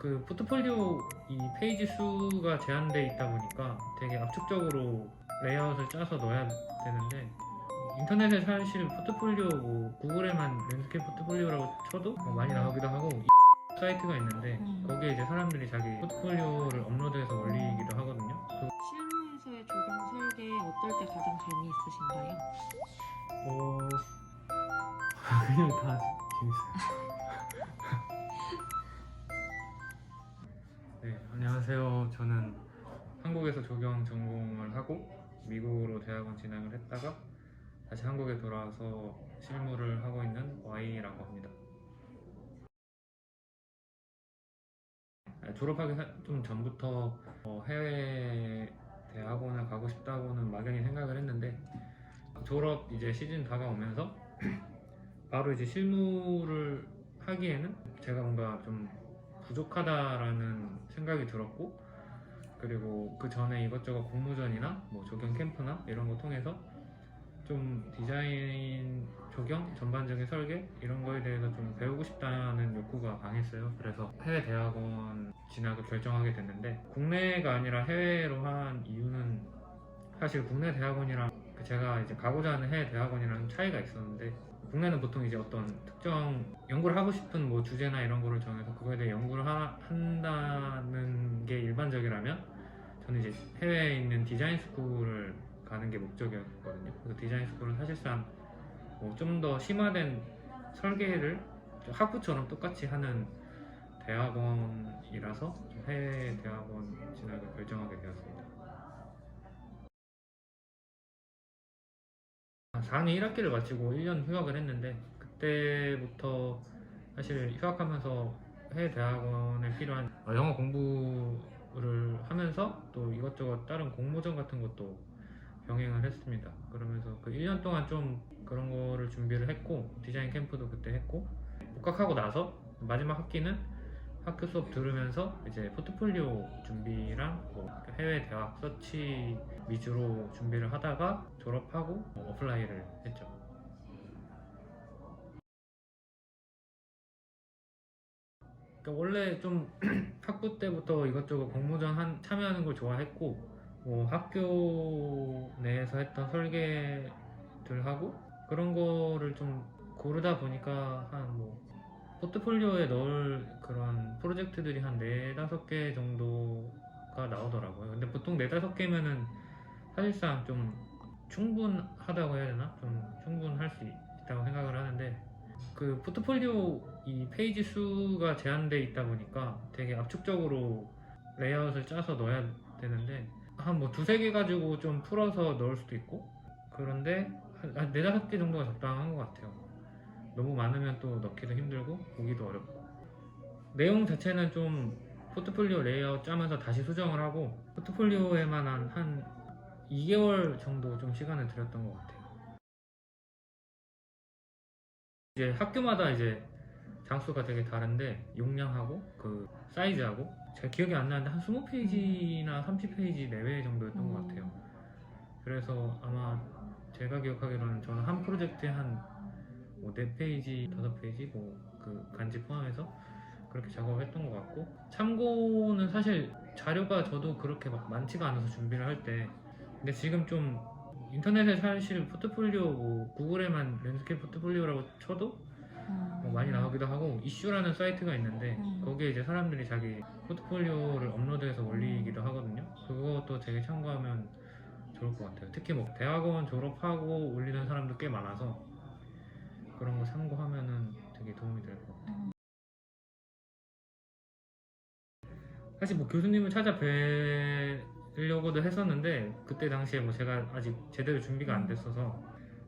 그 포트폴리오 이 페이지 수가 제한돼 있다 보니까 되게 압축적으로 레이아웃을 짜서 넣어야 되는데, 인터넷에 사실 포트폴리오 뭐 구글에만 랜드스케이프 포트폴리오라고 쳐도 뭐 많이 나오기도 하고 이 사이트가 있는데 거기에 이제 사람들이 자기 포트폴리오를 업로드해서 올리기도 하거든요. 실무에서의 조경 설계 어떨 때 가장 재미있으신가요? 그냥 다 재밌어요. 네, 안녕하세요. 저는 한국에서 조경 전공을 하고 미국으로 대학원 진학을 했다가 다시 한국에 돌아와서 실무를 하고 있는 Y라고 합니다. 졸업하기 좀 전부터 해외 대학원을 가고 싶다고는 막연히 생각을 했는데, 졸업 이제 시즌 다가오면서 바로 이제 실무를 하기에는 제가 뭔가 좀 부족하다라는 생각이 들었고, 그리고 그 전에 이것저것 공모전이나 뭐 조경 캠프나 이런 거 통해서 좀 디자인, 조경, 전반적인 설계 이런 거에 대해서 좀 배우고 싶다는 욕구가 강했어요. 그래서 해외 대학원 진학을 결정하게 됐는데, 국내가 아니라 해외로 한 이유는 사실 국내 대학원이랑 제가 이제 가고자 하는 해외 대학원이랑 차이가 있었는데, 국내는 보통 이제 어떤 특정 연구를 하고 싶은 뭐 주제나 이런 거를 정해서 그거에 대해 연구를 한다는 게 일반적이라면, 저는 이제 해외에 있는 디자인 스쿨을 가는 게 목적이었거든요. 그래서 디자인 스쿨은 사실상 뭐 좀 더 심화된 설계를 학부처럼 똑같이 하는 대학원이라서 좀 해외 대학원 진학을 결정하게 되었습니다. 4학년 1학기를 마치고 1년 휴학을 했는데, 그때부터 사실 휴학하면서 해외 대학원에 필요한 영어 공부를 하면서 또 이것저것 다른 공모전 같은 것도 병행을 했습니다. 그러면서 그 1년 동안 좀 그런 거를 준비를 했고, 디자인 캠프도 그때 했고, 복학하고 나서 마지막 학기는 학교 수업 들으면서 이제 포트폴리오 준비랑 뭐 해외 대학 서치 위주로 준비를 하다가 졸업하고 어플라이를 했죠. 그러니까 원래 좀 학부 때부터 이것저것 공모전 참여하는 걸 좋아했고, 뭐 학교 내에서 했던 설계들하고 그런 거를 좀 고르다 보니까 한 뭐 포트폴리오에 넣을 그런 프로젝트들이 한 4~5개 정도가 나오더라고요. 근데 보통 4~5개면은 사실상 좀 충분하다고 해야 되나? 좀 충분할 수 있다고 생각을 하는데, 그 포트폴리오 이 페이지 수가 제한돼 있다 보니까 되게 압축적으로 레이아웃을 짜서 넣어야 되는데, 한 뭐 2~3개 가지고 좀 풀어서 넣을 수도 있고, 그런데 한 4~5개 정도가 적당한 것 같아요. 너무 많으면 또 넣기도 힘들고 보기도 어렵고, 내용 자체는 좀 포트폴리오 레이아웃 짜면서 다시 수정을 하고, 포트폴리오에만 한 2개월 정도 좀 시간을 들였던 것 같아요. 이제 학교마다 이제 장수가 되게 다른데, 용량하고 그 사이즈하고 제가 기억이 안 나는데 한 20페이지나 30페이지 내외 정도였던 것 같아요. 그래서 아마 제가 기억하기로는 저는 한 프로젝트에 한뭐 4페이지, 5페이지 뭐 그 간지 포함해서 그렇게 작업을 했던 것 같고, 참고는 사실 자료가 저도 그렇게 막 많지가 않아서 준비를 할 때, 근데 지금 좀 인터넷에 사실 포트폴리오 뭐 구글에만 랜드스케이프 포트폴리오라고 쳐도 뭐 많이 나오기도 하고 이슈라는 사이트가 있는데 거기에 이제 사람들이 자기 포트폴리오를 업로드해서 올리기도 하거든요. 그것도 되게 참고하면 좋을 것 같아요. 특히 뭐 대학원 졸업하고 올리는 사람도 꽤 많아서 그런 거 참고하면은 되게 도움이 될 것 같아요. 사실 뭐 교수님을 찾아뵈려고도 했었는데, 그때 당시에 뭐 제가 아직 제대로 준비가 안 됐어서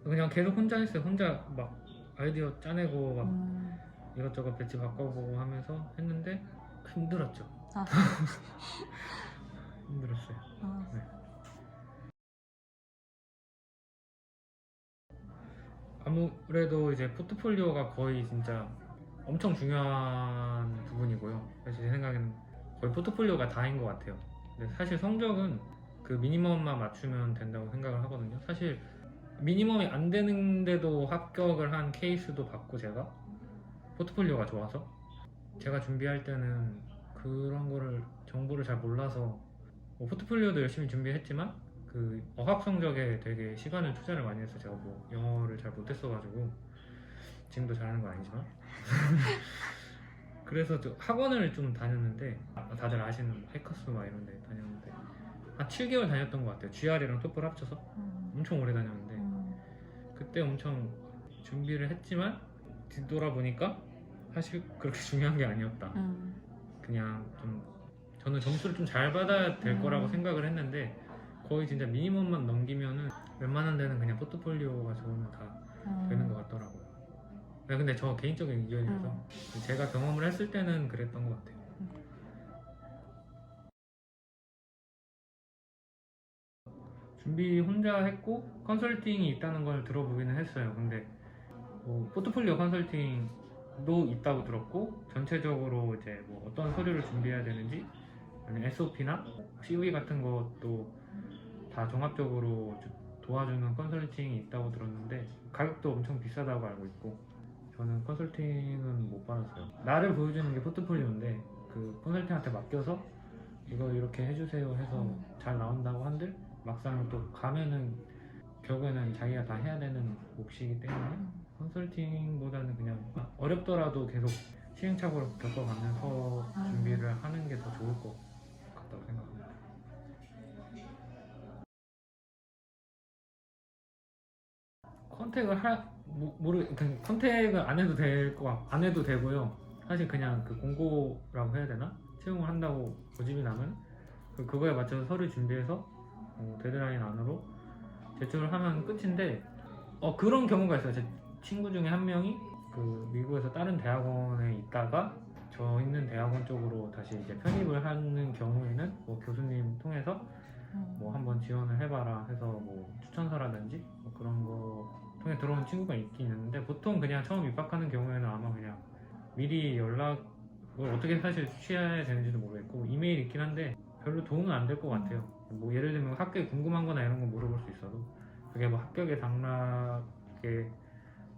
그냥 계속 혼자 했어요. 혼자 막 아이디어 짜내고 막 이것저것 배치 바꿔보고 하면서 했는데 힘들었죠. 힘들었어요. 네. 아무래도 이제 포트폴리오가 거의 진짜 엄청 중요한 부분이고요. 사실 제 생각에는 거의 포트폴리오가 다인 것 같아요. 근데 사실 성적은 그 미니멈만 맞추면 된다고 생각을 하거든요. 사실 미니멈이 안 되는데도 합격을 한 케이스도 봤고, 제가 포트폴리오가 좋아서 제가 준비할 때는 그런 거를 정보를 잘 몰라서 뭐 포트폴리오도 열심히 준비했지만 그 어학 성적에 되게 시간을 투자를 많이 했어요. 제가 뭐 영어를 잘 못했어가지고 지금도 잘하는 건 아니지만 그래서 좀 학원을 좀 다녔는데 다들 아시는 해커스 막 이런 데 다녔는데 한 7개월 다녔던 것 같아요. GR이랑 토플 합쳐서 엄청 오래 다녔는데 그때 엄청 준비를 했지만 뒤돌아보니까 사실 그렇게 중요한 게 아니었다. 그냥 좀 저는 점수를 좀 잘 받아야 될 거라고 생각을 했는데 거의 진짜 미니멈만 넘기면은 웬만한 데는 그냥 포트폴리오가 좋으면 다 되는 것 같더라고요. 네, 근데 저 개인적인 의견이라서 제가 경험을 했을 때는 그랬던 것 같아요. 준비 혼자 했고 컨설팅이 있다는 걸 들어보기는 했어요. 근데 뭐 포트폴리오 컨설팅도 있다고 들었고 전체적으로 이제 뭐 어떤 서류를 준비해야 되는지 아니면 SOP나 COE 같은 것도 다 종합적으로 도와주는 컨설팅이 있다고 들었는데 가격도 엄청 비싸다고 알고 있고 저는 컨설팅은 못 받았어요. 나를 보여주는 게 포트폴리오인데 그 컨설팅한테 맡겨서 이거 이렇게 해주세요 해서 잘 나온다고 한들 막상 또 가면은 결국에는 자기가 다 해야 되는 몫이기 때문에 컨설팅보다는 그냥 어렵더라도 계속 시행착오를 겪어가면서 준비를 하는 게 더 좋을 것 같다고 생각합니다. 컨택을 컨택을 안 해도 안 해도 되고요. 사실 그냥 그 공고라고 해야 되나? 채용을 한다고 고집이 나면 그거에 맞춰서 서류 준비해서 데드라인 안으로 제출을 하면 끝인데 그런 경우가 있어요. 제 친구 중에 한 명이 그 미국에서 다른 대학원에 있다가 저 있는 대학원 쪽으로 다시 이제 편입을 하는 경우에는 뭐 교수님 통해서 뭐 한번 지원을 해봐라 해서 뭐 추천서라든지 뭐 그런 거 통해 들어온 친구가 있긴 있는데 보통 그냥 처음 입학하는 경우에는 아마 그냥 미리 연락을 어떻게 사실 취해야 되는지도 모르겠고 이메일 있긴 한데 별로 도움은 안 될 것 같아요. 뭐 예를 들면 학교에 궁금한 거나 이런 거 물어볼 수 있어도 그게 뭐 합격의 당락에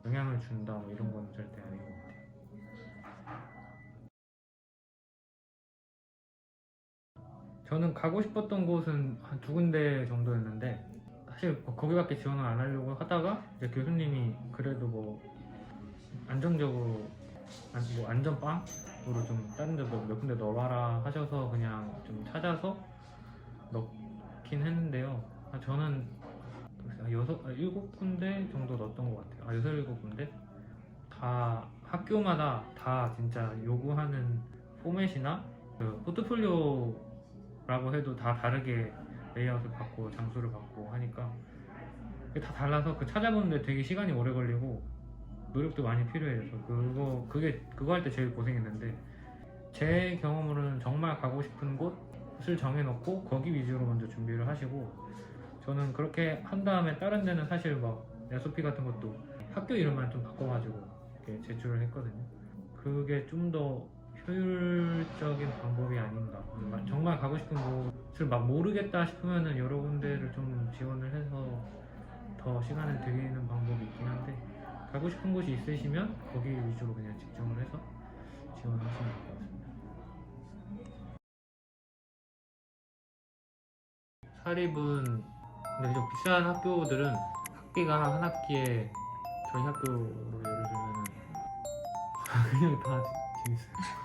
영향을 준다 뭐 이런 건 절대 아닌 것 같아요. 저는 가고 싶었던 곳은 한 2군데 정도였는데 사실 거기밖에 지원을 안 하려고 하다가 이제 교수님이 그래도 뭐 안정적으로 뭐 안전빵으로 좀 다른 데도 몇 군데 넣어봐라 하셔서 그냥 좀 찾아서 넣긴 했는데요. 저는 한 7군데 정도 넣었던 것 같아요. 7군데 다 학교마다 다 진짜 요구하는 포맷이나 그 포트폴리오라고 해도 다 다르게 레이아웃을 받고 장소를 받고 하니까 그게 다 달라서 그 찾아보는데 되게 시간이 오래 걸리고 노력도 많이 필요해서 그거 할 때 제일 고생했는데 제 경험으로는 정말 가고 싶은 곳을 정해놓고 거기 위주로 먼저 준비를 하시고 저는 그렇게 한 다음에 다른 데는 사실 막 SOP 같은 것도 학교 이름만 좀 바꿔가지고 이렇게 제출을 했거든요. 그게 좀 더 효율적인 방법이 아닌가. 정말 가고 싶은 곳을 막 모르겠다 싶으면은 여러 군데를 좀 지원을 해서 더 시간을 들이는 방법이 있긴 한데 가고 싶은 곳이 있으시면 거기 위주로 그냥 집중을 해서 지원하시면 될 것 같습니다. 사립은 근데 좀 비싼 학교들은 학비가 한 학기에 저희 학교로 예를 들면은 그냥 다 재밌어요.